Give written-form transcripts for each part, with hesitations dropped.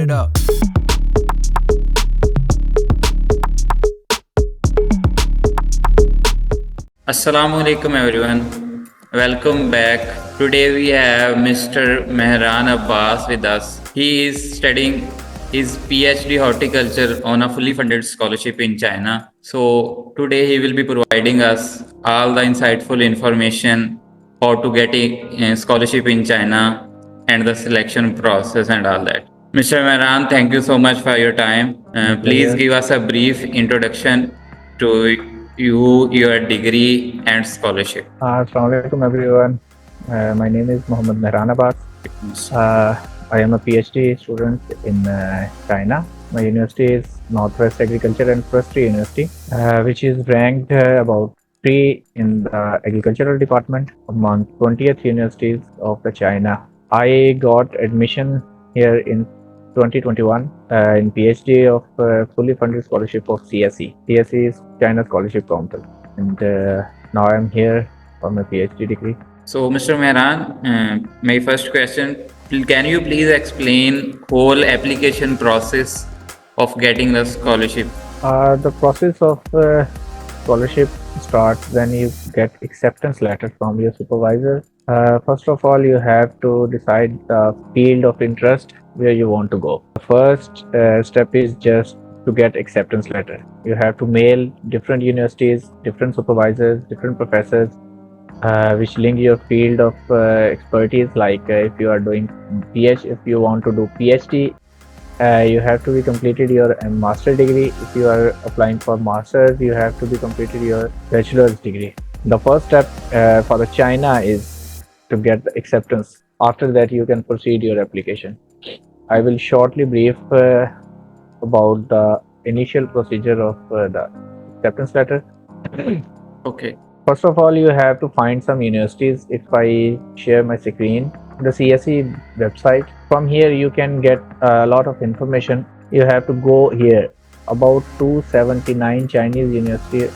it up. Assalamu alaikum everyone. Welcome back. Today we have Mr. Mehran Abbas with us. He is studying his PhD horticulture on a fully funded scholarship in China. So today he will be providing us all the insightful information how to get a scholarship in China and the selection process and all that. Mr. Mehran, thank you so much for your time. My Please pleasure. give us a brief introduction to you, your degree and scholarship. Assalamu alaikum everyone. My name is Mohammed Mehran Abbas. I am a PhD student in China. My university is Northwest Agriculture and Forestry University, which is ranked about 3 in the agricultural department among 20th universities of the China. I got admission here in 2021 in PhD of fully funded scholarship of CSC. CSC is China Scholarship Council, and now I'm here for my PhD degree. So, Mr. Mehran, my first question: can you please explain whole application process of getting the scholarship? The process of scholarship starts when you get acceptance letter from your supervisor. First of all, you have to decide the field of interest where you want to go. The first step is just to get acceptance letter. You have to mail different universities, different supervisors, different professors, which link your field of expertise. Like if you are doing if you want to do PhD, you have to be completed your master degree. If you are applying for masters, you have to be completed your bachelor's degree. The first step for the China is to get the acceptance. After that, you can proceed your application. I will shortly brief about the initial procedure of the acceptance letter. Okay. First of all, you have to find some universities. If I share my screen, the CSC website, from here you can get a lot of information. You have to go here. About 279 Chinese universities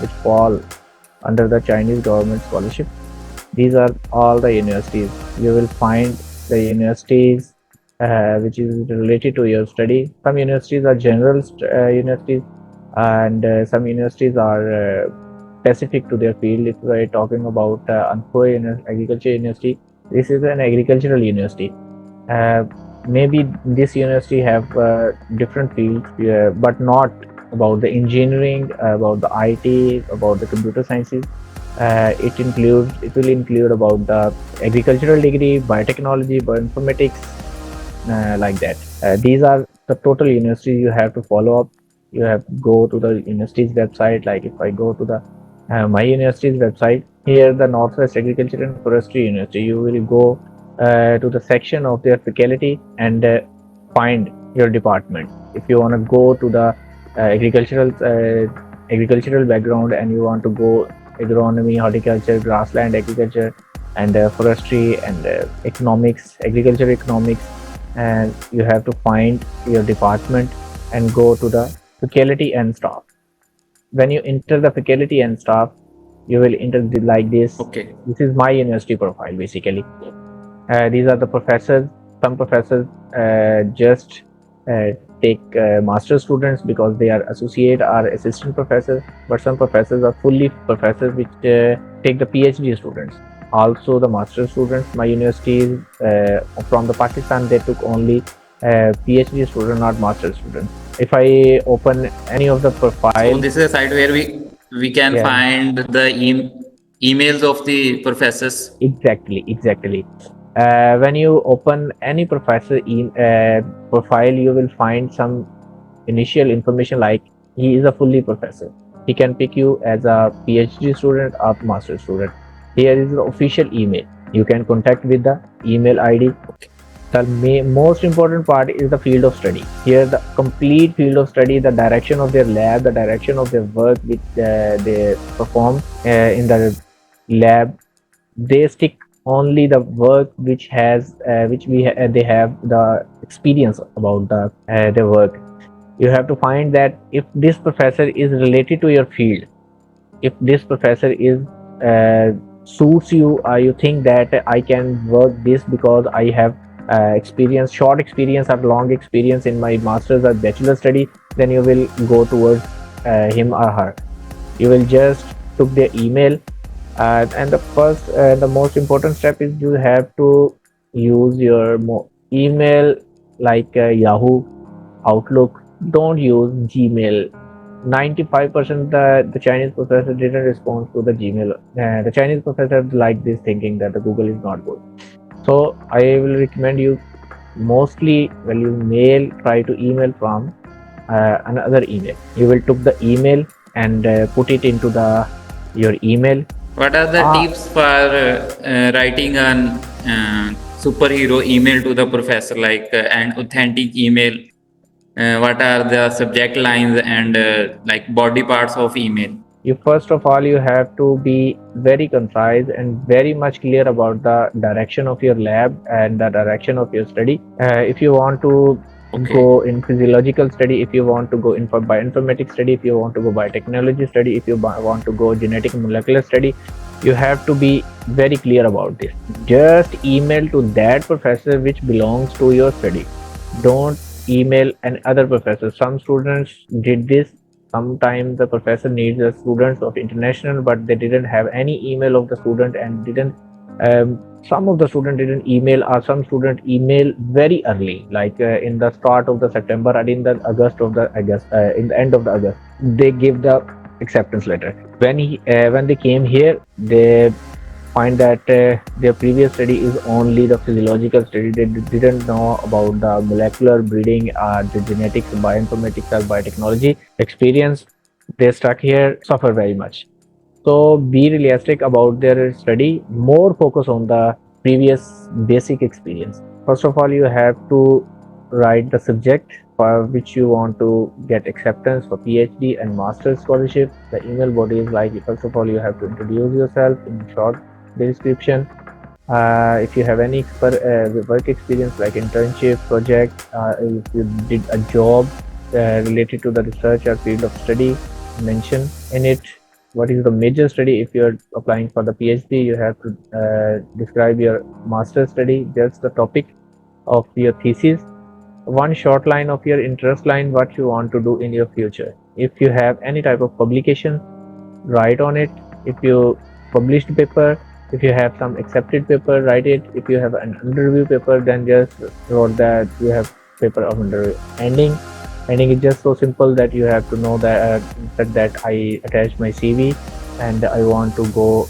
which fall under the Chinese government scholarship. These are all the universities. You will find the universities which is related to your study. Some universities are general universities, and some universities are specific to their field. If we're talking about Anhui Agriculture University, this is an agricultural university. Maybe this university have different fields, but not about the engineering, about the IT, about the computer sciences. It will include about the agricultural degree, biotechnology, bioinformatics, like that. These are the total universities you have to follow up. You have to go to the university's website. Like if I go to the my university's website, here the Northwest Agriculture and Forestry University, you will go to the section of their faculty and find your department. If you want to go to the agricultural background and you want to go agronomy, horticulture, grassland agriculture, and forestry and economics, agriculture economics, and you have to find your department and go to the faculty and staff. When you enter the faculty and staff, you will enter like this. Okay. This is my university profile basically. These are the professors. Some professors just take master students because they are associate or assistant professors, but some professors are fully professors which take the PhD students. Also the master students. My university is from the Pakistan, they took only PhD student, not master students. If I open any of the profile, So this is a site where we can find the emails of the professors. Exactly. When you open any professor profile, you will find some initial information like he is a fully professor. He can pick you as a PhD student or master student. Here is the official email. You can contact with the email ID. The most important part is the field of study. Here the complete field of study, the direction of their lab, the direction of their work which they perform in the lab. They stick only the work which has they have the experience about their work. You have to find that if this professor is related to your field, if this professor is suits you, you think that I can work this because I have experience, short experience or long experience in my master's or bachelor study, then you will go towards him or her. You will just took their email, and the first the most important step is you have to use your email like Yahoo, Outlook. Don't use Gmail. 95% the Chinese professor didn't respond to the Gmail. The Chinese professor like this thinking that the Google is not good. So I will recommend you mostly when you mail, try to email from another email. You will took the email and put it into the your email. What are the tips for writing an superhero email to the professor, like an authentic email? What are the subject lines and like body parts of email? You first of all you have to be very concise and very much clear about the direction of your lab and the direction of your study. If you want to go in physiological study, if you want to go in for bioinformatics study, if you want to go biotechnology study, if you want to go genetic molecular study, you have to be very clear about this. Just email to that professor which belongs to your study. Don't email an other professor. Some students did this. Sometimes the professor needs the students of international, but they didn't have any email of the student and didn't. Some of the student didn't email, or some student email very early, like in the start of the September or in the August of the August, in the end of the August. They give the acceptance letter. When they came here, they find that their previous study is only the physiological study. They didn't know about the molecular breeding or the genetics, bioinformatics or biotechnology experience. They stuck here, suffer very much. So be realistic about their study. More focus on the previous basic experience. First of all, you have to write the subject for which you want to get acceptance for PhD and master's scholarship. The email body is like, first of all, you have to introduce yourself in short description. If you have any work experience like internship, project, if you did a job related to the research or field of study, mention in it what is the major study. If you are applying for the PhD, you have to describe your master's study, just the topic of your thesis, one short line of your interest line, what you want to do in your future. If you have any type of publication, write on it. If you published paper, if you have some accepted paper, write it. If you have an under review paper, then just wrote that you have paper of under review. Ending is just so simple that you have to know that I attached my CV and I want to go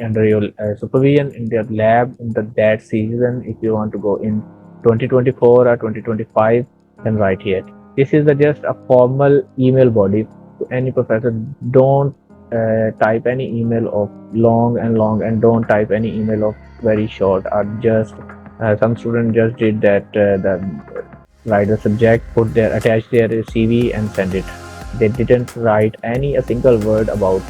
under your supervision in their lab in that season. If you want to go in 2024 or 2025, then write here. This is just a formal email body to any professor. Don't type any email of long, and don't type any email of very short, or just some student just did that, the write the subject, put their attach their CV and send it. They didn't write a single word about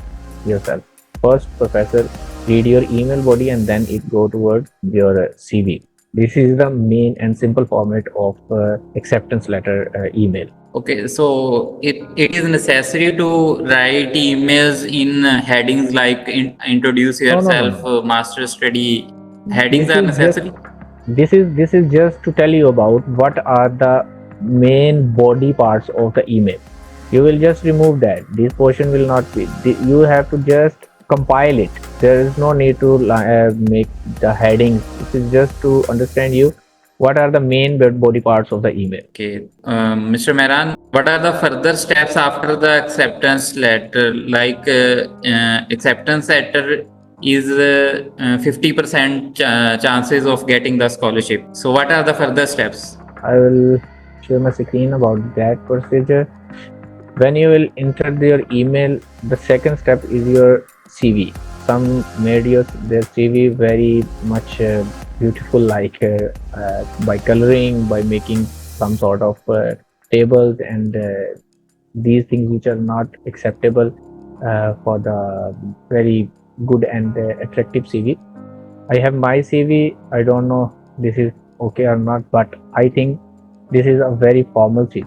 yourself. First, professor read your email body and then it go towards your CV. This is the main and simple format of acceptance letter email. Okay, so it is necessary to write emails in headings like introduce yourself, master study. Headings are necessary. This is just to tell you about what are the main body parts of the email. You will just remove that. This portion will not be. You have to just compile it. There is no need to make the headings. This is just to understand you what are the main body parts of the email. Okay, Mr. Mehran, what are the further steps after the acceptance letter? Like acceptance letter is 50% chances of getting the scholarship. So what are the further steps? I will share my screen about that procedure. When you will enter your email, the second step is your CV. Some made their CV very much beautiful, like by coloring, by making some sort of tables and these things which are not acceptable for the very good and attractive CV. I have my CV. I don't know this is okay or not, but I think this is a very formal CV.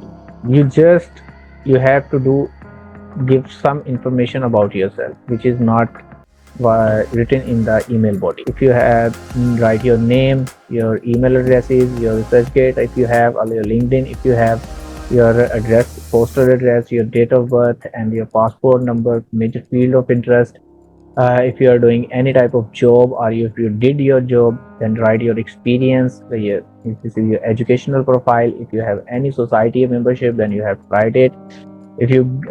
You have to give some information about yourself, which is not written in the email body. If you have, write your name, your email addresses, your researchgate, if you have your LinkedIn, if you have your address, postal address, your date of birth, and your passport number, major field of interest. If you are doing any type of job, or if you did your job, then write your experience. If this is your educational profile, if you have any society membership, then you have to write it. If you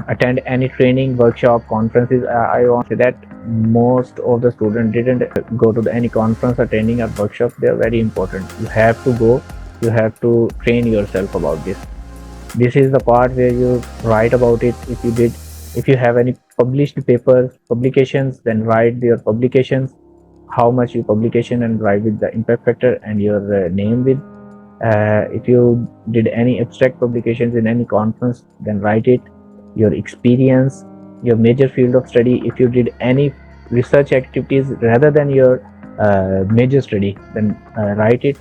attend any training, workshop, conferences, I want to say that most of the students didn't go to any conference or training or workshop. They are very important. You have to go. You have to train yourself about this. This is the part where you write about it. If you have any published papers, publications, then write your publications, how much you publication, and write with the impact factor and your name with. If you did any abstract publications in any conference, then write it. Your experience, your major field of study. If you did any research activities rather than your major study, then write it.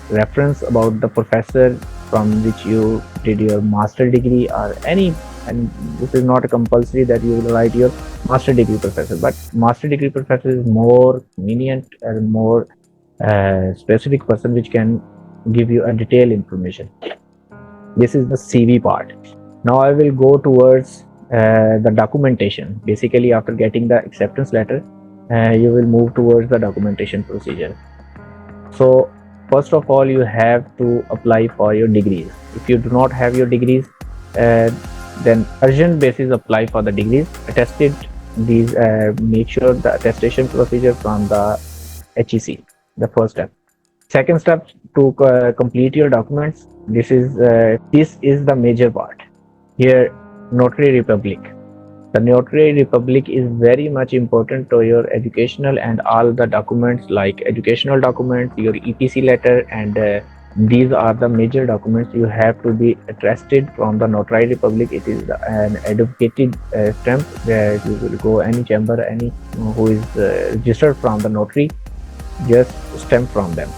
Reference about the professor from which you did your master degree or any, and this is not a compulsory that you will write your master degree professor, but master degree professor is more lenient and more specific person which can give you a detailed information. This is the CV part. Now I will go towards the documentation. Basically, after getting the acceptance letter, you will move towards the documentation procedure. So first of all, you have to apply for your degrees. If you do not have your degrees, then urgent basis apply for the degrees. Attested these, make sure the attestation procedure from the HEC, the first step. Second step, to complete your documents. This is the major part. Here, Notary Republic. The Notary Republic is very much important to your educational and all the documents like educational documents, your EPC letter, and these are the major documents you have to be attested from the Notary Republic. It is an advocated stamp where you will go any chamber, any who is registered from the notary, just stamp from them.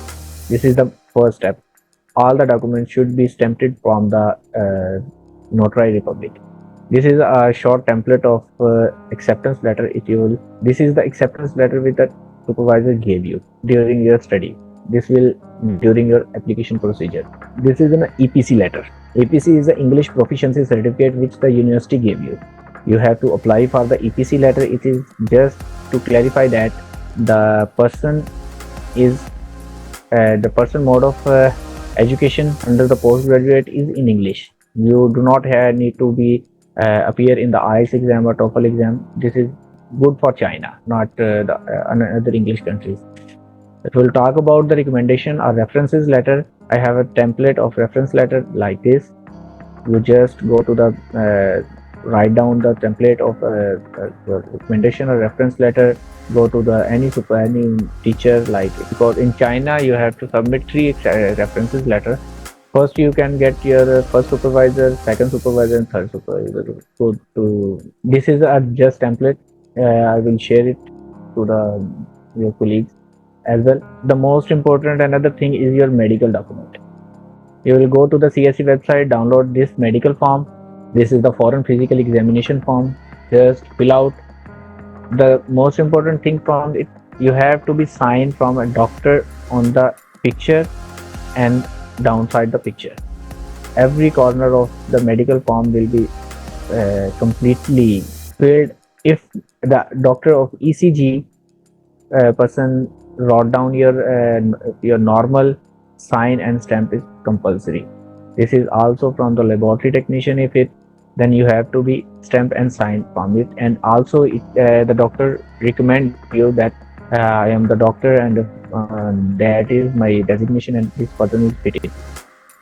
This is the first step. All the documents should be stamped from the Notary Republic. This is a short template of acceptance letter. This is the acceptance letter which the supervisor gave you during your study. This will during your application procedure. This is an EPC letter. EPC is the English Proficiency Certificate which the university gave you. You have to apply for the EPC letter. It is just to clarify that the person is the person mode of education under the postgraduate is in English. You do not need to be appear in the IELTS exam or TOEFL exam. This is good for China, not other English countries. If we'll talk about the recommendation or references letter, I have a template of reference letter like this. You just go to the write down the template of recommendation or reference letter. Go to the any teacher, like, because in China you have to submit 3 references letter. First you can get your first supervisor, second supervisor, and third supervisor. So this is a just template. I will share it to your colleagues as well. The most important another thing is your medical document. You will go to the CSC website, download this medical form. This is the foreign physical examination form. Just fill out. The most important thing from it, you have to be signed from a doctor on the picture and downside the picture. Every corner of the medical form will be completely filled. If the doctor of ECG person wrote down your normal, sign and stamp is compulsory. This is also from the laboratory technician. If it, then you have to be stamp and sign from it. And also the doctor recommend you that I am the doctor and that is my designation and this person is fitted.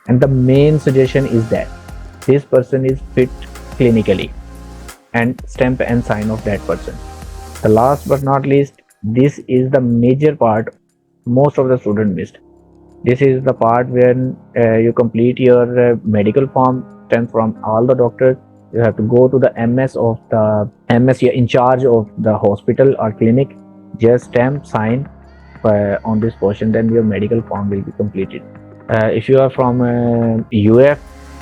And the main suggestion is that this person is fit clinically, and stamp and sign of that person. The last but not least, this is the major part most of the student missed. This is the part when you complete your medical form, stamp from all the doctors. You have to go to the MS of the MS in charge of the hospital or clinic. Just stamp, sign on this portion, then your medical form will be completed. If you are from UF,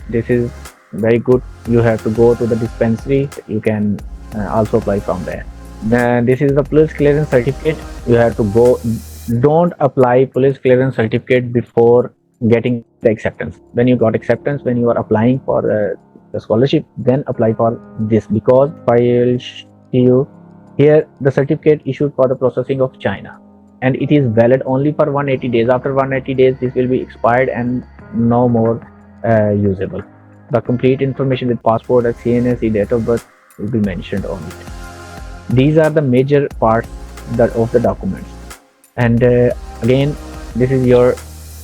this is very good. You have to go to the dispensary. You can also apply from there. This is the police clearance certificate. You have to go. Don't apply police clearance certificate before getting the acceptance. When you got acceptance, when you are applying for the scholarship, then apply for this, because I will see you here the certificate issued for the processing of China, and it is valid only for 180 days. After 180 days, this will be expired and no more usable. The complete information with passport, CNSE, date of birth will be mentioned on it. These are the major parts of the documents. And again, this is your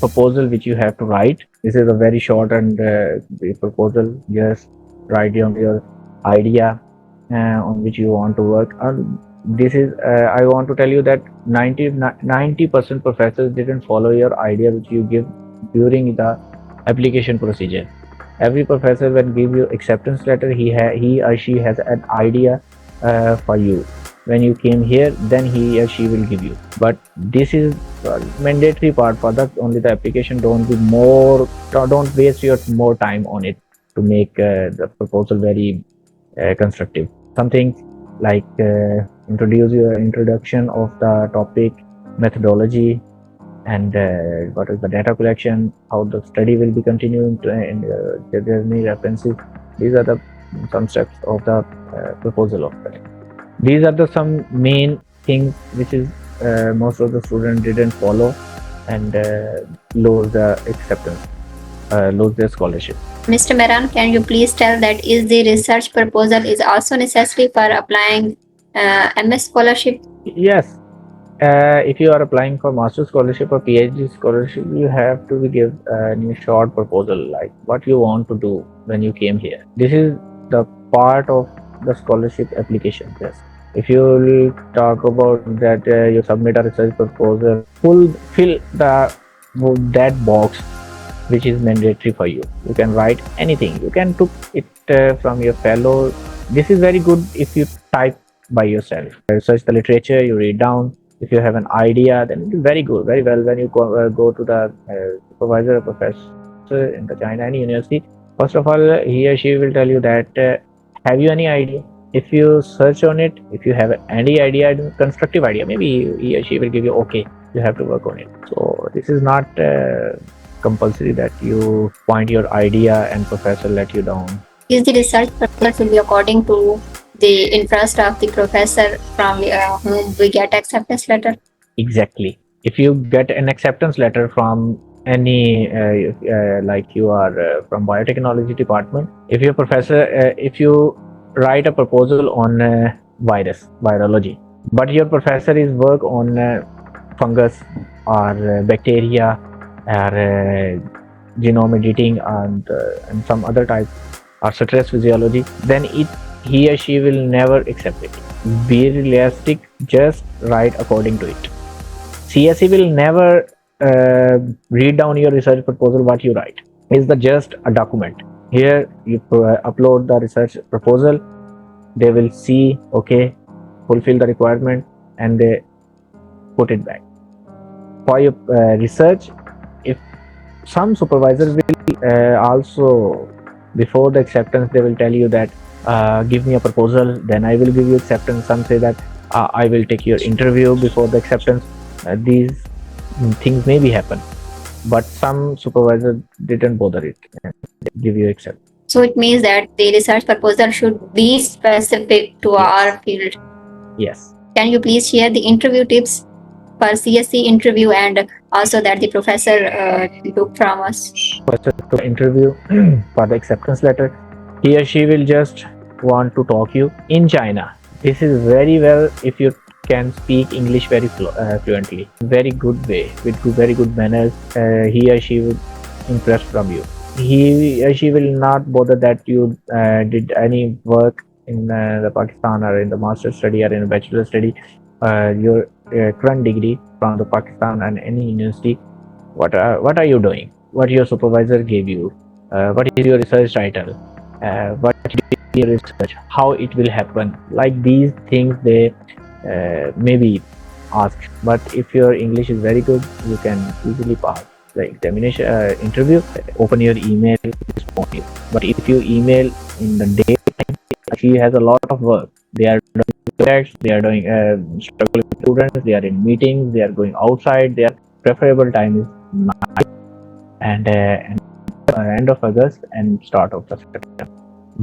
proposal which you have to write. This is a very short and brief proposal. Just write down your idea on which you want to work. This is I want to tell you that 90% professors didn't follow your idea which you give during the application procedure. Every professor when give you acceptance letter, he or she has an idea for you. When you came here, then he or she will give you. But this is mandatory part for that only the application. Don't waste your more time on it to make the proposal very constructive. Something like introduce your introduction of the topic, methodology, and what is the data collection, how the study will be continuing to, and there are any references. These are the some steps of the proposal of that. These are the some main things which is most of the students didn't follow and lose the acceptance, lose their scholarship. Mr. Mehran, can you please tell that is the research proposal is also necessary for applying MS scholarship? Yes. If you are applying for master scholarship or PhD scholarship, you have to give a short proposal like what you want to do when you came here. This is the part of the scholarship application. Yes. If you will talk about that, you submit a research proposal, fill that box which is mandatory for you. You can write anything. You can took it from your fellow. This is very good if you type by yourself. Research the literature, you read down. If you have an idea, then it is very good, very well. When you go to the supervisor or professor in the China any university, first of all, he or she will tell you that have you any idea? If you search on it, if you have any idea, constructive idea, maybe he or she will give you okay. You have to work on it. So this is not compulsory that you point your idea and professor let you down. Is the research proposal will be according to the interest of the professor from whom we get acceptance letter? Exactly. If you get an acceptance letter from any like you are from biotechnology department, if your professor if you write a proposal on virology, but your professor is work on fungus or bacteria or genome editing and some other type or stress physiology, then he or she will never accept it. Be realistic, just write according to it. CSC will never read down your research proposal. What you write is just a document. Here you upload the research proposal. They will see, okay, fulfill the requirement, and they put it back. For your research, if some supervisors will also before the acceptance, they will tell you that give me a proposal, then I will give you acceptance. Some say that I will take your interview before the acceptance. These things maybe happen, but some supervisor didn't bother it and give you acceptance. So it means that the research proposal should be specific to our field. Yes. Can you please share the interview tips for CSC interview and also that the professor took from us? Professor took interview for the acceptance letter. He or she will just want to talk you in China. This is very well if you can speak English very fluently. Very good way with very good manners. He or she will impress from you. He or she will not bother that you did any work in the Pakistan or in the master study or in a bachelor study. Your current degree from the Pakistan and any university. What are you doing? What your supervisor gave you? What is your research title? What is your research? How it will happen? Like these things they maybe ask. But if your English is very good, you can easily pass the examination interview. Open your email, respond you. But if you email in the daytime, she has a lot of work. They are doing projects, they are doing struggle with students, they are in meetings, they are going outside. Their preferable time is night and end of August and start of September.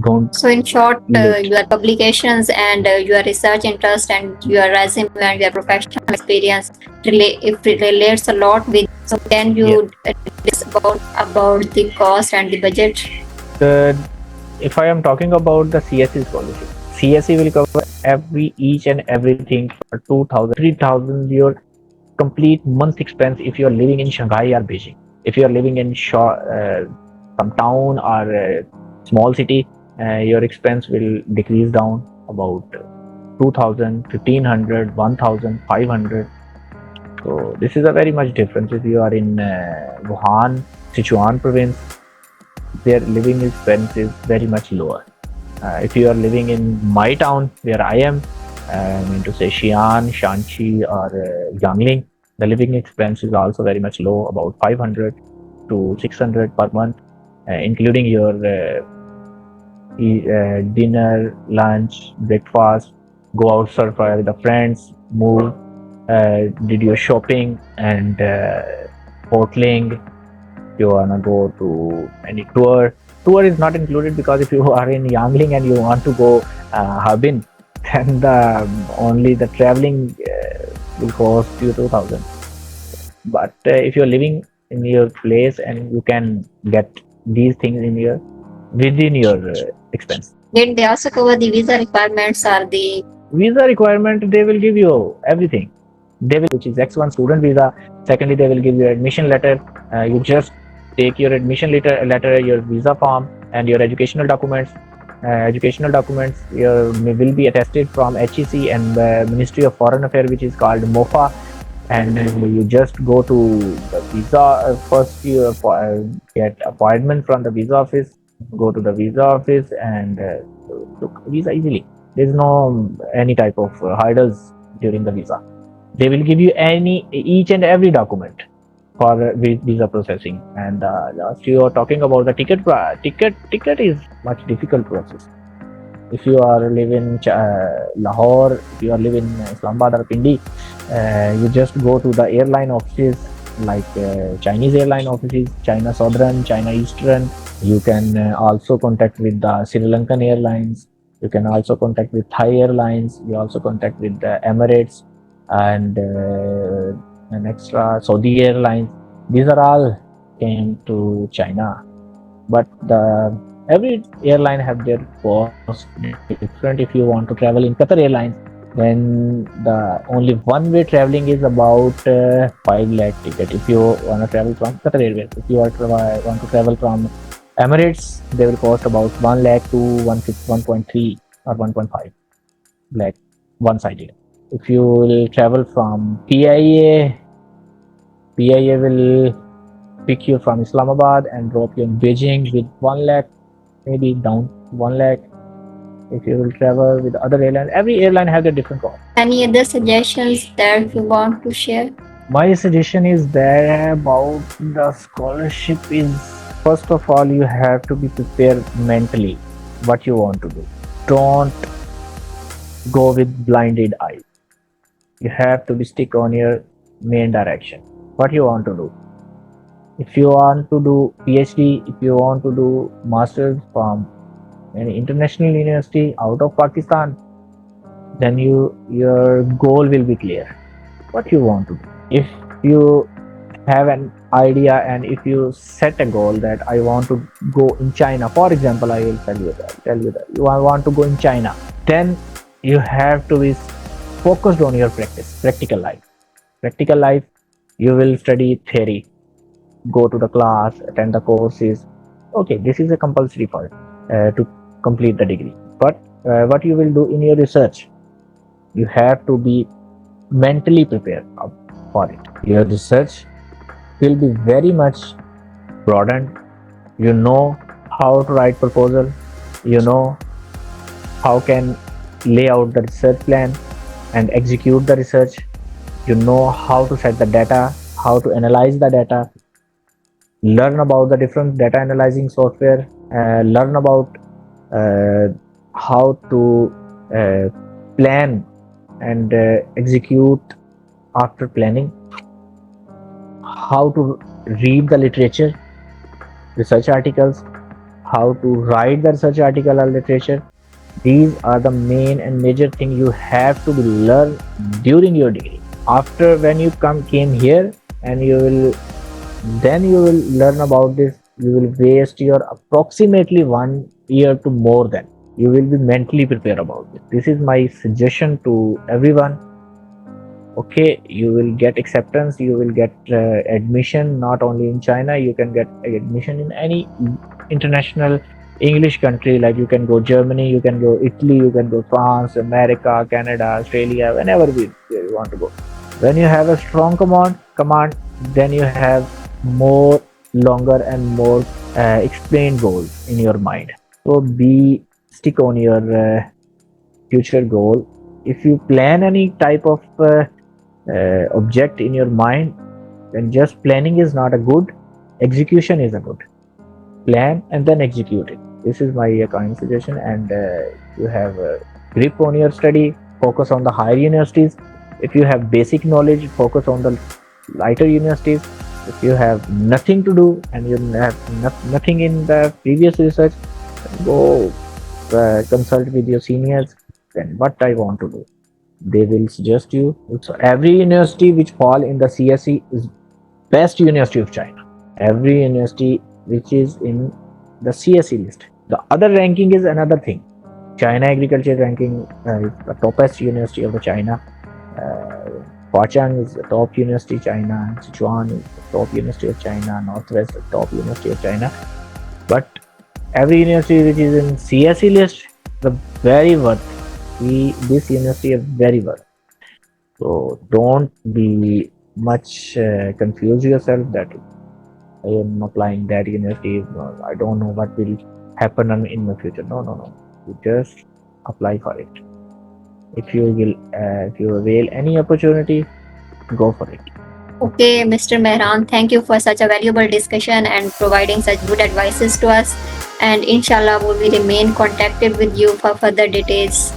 Don't So in short, late. your publications and your research interest and your resume and your professional experience if it relates a lot with. So can Yeah. you discuss about the cost and the budget? The if I am talking about the CSC scholarship, CSC will cover each and everything for 2,000, 3,000 your complete month expense if you are living in Shanghai or Beijing. If you are living in some town or a small city, your expense will decrease down about 2,000, 1,500, 1,500. So this is a very much difference. If you are in Wuhan, Sichuan province, their living expense is very much lower. If you are living in my town where I am, I mean to say Xi'an, Shanxi, or Yangling, the living expense is also very much low, about 500 to 600 per month, including your dinner, lunch, breakfast, go out surf with the friends, move, did your shopping and hoteling. If you wanna go to any tour is not included because if you are in Yangling and you want to go Harbin, then only the traveling will cost you 2,000. But if you're living in your place and you can get these things within your expense. Did they also cover the visa requirements or the Visa requirement, they will give you everything. They will, which is X1 student visa. Secondly, they will give you admission letter. You just take your admission letter, your visa form, and your educational documents. Your will be attested from HEC and Ministry of Foreign Affairs, which is called MOFA. And you just go to the visa first. You get appointment from the visa office. Go to the visa office and look visa easily. There's no any type of hurdles during the visa. They will give you each and every document for visa processing. And last you are talking about the ticket is much difficult process. If you are living in Lahore, if you are living in Islamabad or Pindi, you just go to the airline offices like Chinese airline offices, China Southern, China Eastern. You can also contact with the Sri Lankan Airlines. You can also contact with Thai Airlines. You also contact with the Emirates and an extra Saudi Airlines. These are all came to China, but every airline have their cost different. If you want to travel in Qatar Airlines, then the only one way traveling is about 5 lakh ticket. If you want to travel from Qatar Airways, if you want to travel from Emirates, they will cost about 1 lakh to 1.3 or 1.5 lakh one sided. If you will travel from PIA will pick you from Islamabad and drop you in Beijing with 1 lakh, maybe down 1 lakh. If you will travel with other airlines, every airline has a different cost. any other suggestions that you want to share? My suggestion is that about the scholarship is first of all you have to be prepared mentally what you want to do. Don't go with blinded eyes. You have to be stick on your main direction. What you want to do. If you want to do PhD, if you want to do masters from an international university out of Pakistan, then your goal will be clear. What you want to do. If you have an idea and if you set a goal that I want to go in China, for example, I will tell you that you want to go in China, then you have to be focused on your practical life. Practical life, you will study theory, go to the class, attend the courses. Okay, this is a compulsory part to complete the degree. But what you will do in your research, you have to be mentally prepared for it. Your research will be very much broadened. You know how to write proposal. You know how can lay out the research plan and execute the research. You know how to set the data, how to analyze the data, learn about the different data analyzing software, learn about how to plan and execute after planning, how to read the literature, research articles, how to write the research article or literature. These are the main and major thing you have to learn during your degree. After when you came here, and you will learn about this, you will waste your approximately 1 year to more than. You will be mentally prepared about it. This is my suggestion to everyone. Okay, you will get acceptance, you will get admission not only in China, you can get admission in any international English country, like you can go Germany, you can go Italy, you can go France, America, Canada, Australia, whenever you want to go. When you have a strong command, then you have more longer and more explained goals in your mind. So stick on your future goal. If you plan any type of object in your mind, then just planning is not a good, execution is a good. Plan and then execute it. This is my kind suggestion. And you have a grip on your study, focus on the higher universities. If you have basic knowledge, focus on the lighter universities. If you have nothing to do and you have nothing in the previous research, go consult with your seniors. Then what I want to do, they will suggest you. So every university which fall in the CSC is best university of China. Every university which is in the CSC list. The other ranking is another thing. China agriculture ranking is the topest university of the China. Huachang is the top university of China. Sichuan is the top university of China. Northwest is the top university of China. But every university which is in CSC list, the very worth. This university is very worth. So don't be much confuse yourself that I am applying that university. I don't know what will happen in the future. No. You just apply for it. If you avail any opportunity, go for it. Okay, Mr. Mehran, thank you for such a valuable discussion and providing such good advices to us. And inshallah, we will remain contacted with you for further details.